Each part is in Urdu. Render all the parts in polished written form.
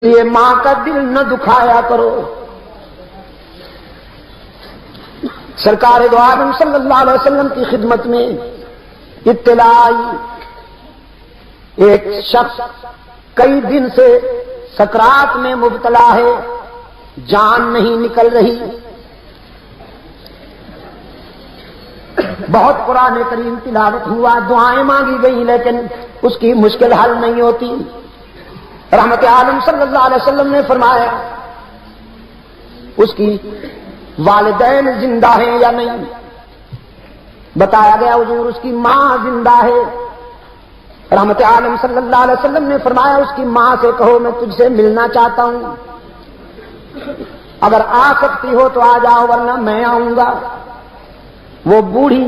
یہ ماں کا دل نہ دکھایا کرو۔ سرکار دو عالم صلی اللہ علیہ وسلم کی خدمت میں اطلاع آئی، ایک شخص کئی دن سے سکرات میں مبتلا ہے، جان نہیں نکل رہی، بہت قرآن کریم تلاوت ہوا، دعائیں مانگی گئی، لیکن اس کی مشکل حل نہیں ہوتی۔ رحمت عالم صلی اللہ علیہ وسلم نے فرمایا اس کی والدین زندہ ہیں یا نہیں؟ بتایا گیا حضور اس کی ماں زندہ ہے۔ رحمت عالم صلی اللہ علیہ وسلم نے فرمایا اس کی ماں سے کہو میں تجھ سے ملنا چاہتا ہوں، اگر آ سکتی ہو تو آ جاؤ ورنہ میں آؤں گا۔ وہ بوڑھی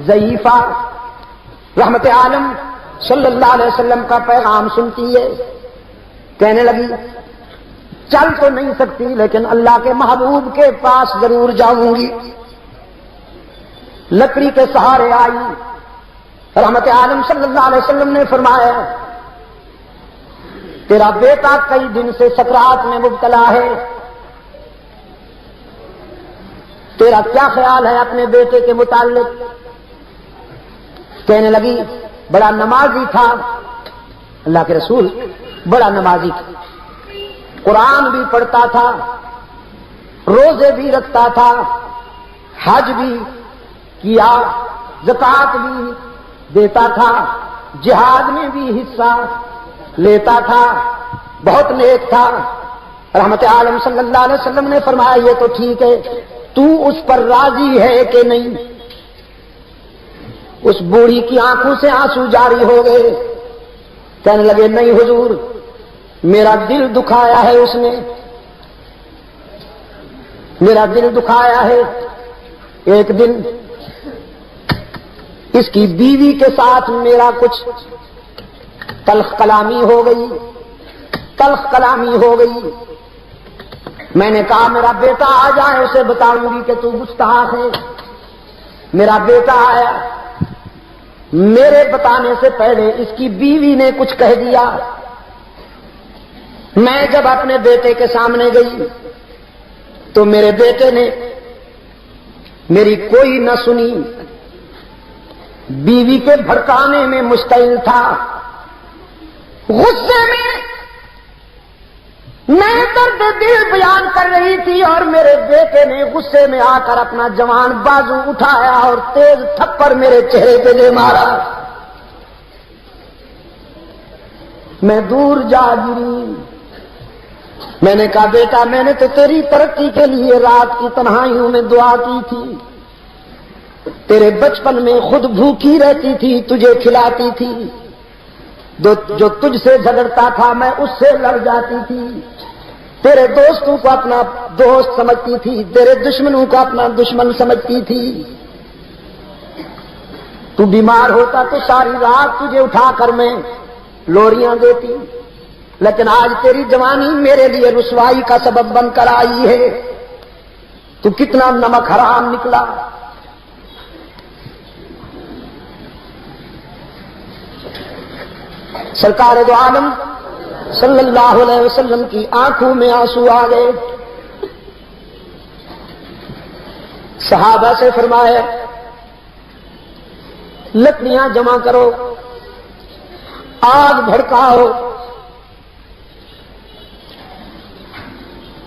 ضعیفہ رحمت عالم صلی اللہ علیہ وسلم کا پیغام سنتی ہے، کہنے لگی چل تو نہیں سکتی لیکن اللہ کے محبوب کے پاس ضرور جاؤں گی۔ لکڑی کے سہارے آئی، رحمت عالم صلی اللہ علیہ وسلم نے فرمایا تیرا بیٹا کئی دن سے سکرات میں مبتلا ہے، تیرا کیا خیال ہے اپنے بیٹے کے متعلق؟ کہنے لگی بڑا نمازی تھا، اللہ کے رسول بڑا نمازی تھا، قرآن بھی پڑھتا تھا، روزے بھی رکھتا تھا، حج بھی کیا، زکوٰۃ بھی دیتا تھا، جہاد میں بھی حصہ لیتا تھا، بہت نیک تھا۔ رحمت عالم صلی اللہ علیہ وسلم نے فرمایا یہ تو ٹھیک ہے، تو اس پر راضی ہے کہ نہیں؟ اس بوڑھی کی آنکھوں سے آنسو جاری ہو گئے، کہنے لگے نہیں حضور، میرا دل دکھایا ہے اس نے، میرا دل دکھایا ہے۔ ایک دن اس کی بیوی کے ساتھ میرا کچھ تلخ کلامی ہو گئی، تلخ کلامی ہو گئی۔ میں نے کہا میرا بیٹا آ جائے اسے بتاؤں گی کہ تو گستاخ ہے۔ میرا بیٹا آیا، میرے بتانے سے پہلے اس کی بیوی نے کچھ کہہ دیا۔ میں جب اپنے بیٹے کے سامنے گئی تو میرے بیٹے نے میری کوئی نہ سنی، بیوی کے بھڑکانے میں مشتعل تھا، غصے میں درد دل بیان کر رہی تھی، اور میرے بیٹے نے غصے میں آ کر اپنا جوان بازو اٹھایا اور تیز تھپڑ میرے چہرے پہ دے مارا۔ میں دور جا گری، میں نے کہا بیٹا میں نے تو تیری ترقی کے لیے رات کی تنہائیوں میں دعا کی تھی، تیرے بچپن میں خود بھوکی رہتی تھی، تجھے کھلاتی تھی، جو تجھ سے جھگڑتا تھا میں اس سے لڑ جاتی تھی، تیرے دوستوں کو اپنا دوست سمجھتی تھی، تیرے دشمنوں کو اپنا دشمن سمجھتی تھی، تو بیمار ہوتا تو ساری رات تجھے اٹھا کر میں لوریاں دیتی، لیکن آج تیری جوانی میرے لیے رسوائی کا سبب بن کر آئی ہے، تو کتنا نمک حرام نکلا۔ سرکار دو عالم صلی اللہ علیہ وسلم کی آنکھوں میں آنسو آ گئے۔ صحابہ سے فرمایا لکڑیاں جمع کرو، آگ بھڑکاؤ،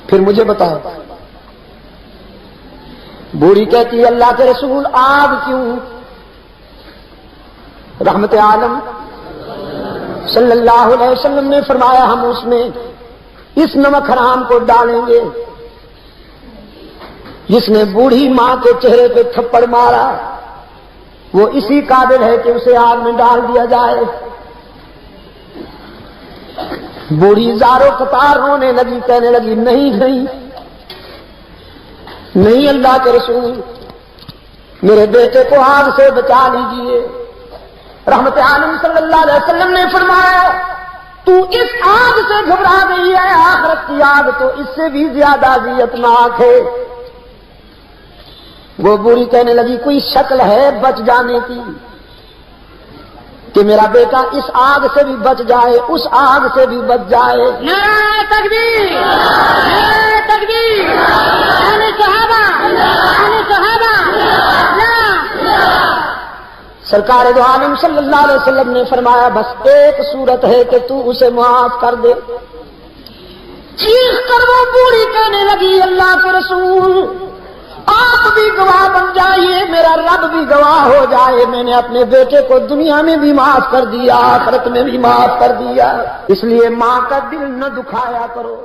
پھر مجھے بتاؤ۔ بوڑھی کہتی ہے اللہ کے رسول آگ کیوں؟ رحمت عالم صلی اللہ علیہ وسلم نے فرمایا ہم اس میں اس نمک حرام کو ڈالیں گے جس نے بوڑھی ماں کے چہرے پہ تھپڑ مارا، وہ اسی قابل ہے کہ اسے آگ میں ڈال دیا جائے۔ بوڑھی زاروں قطار رونے لگی، کہنے لگی نہیں نہیں نہیں اللہ کے رسول، میرے بیٹے کو آگ سے بچا لیجیے۔ رحمت عالم صلی اللہ علیہ وسلم نے فرمایا تو اس آگ سے گھبرا گئی ہے، آخرت کی آگ تو اس سے بھی زیادہ اذیتناک ہے۔ وہ بوڑھی کہنے لگی کوئی شکل ہے بچ جانے کی؟ کہ میرا بیٹا اس آگ سے بھی بچ جائے، اس آگ سے بھی بچ جائے۔ نعرہ تکبیر، نعرہ تکبیر، اہل صحابہ، اہل صحابہ، سرکار دو عالم صلی اللہ علیہ وسلم نے فرمایا بس ایک صورت ہے کہ تو اسے معاف کر دے۔ چیخ کر وہ بوڑھی کہنے لگی اللہ کے رسول آپ بھی گواہ بن جائیے، میرا رب بھی گواہ ہو جائے، میں نے اپنے بیٹے کو دنیا میں بھی معاف کر دیا، آخرت میں بھی معاف کر دیا، اس لیے ماں کا دل نہ دکھایا کرو۔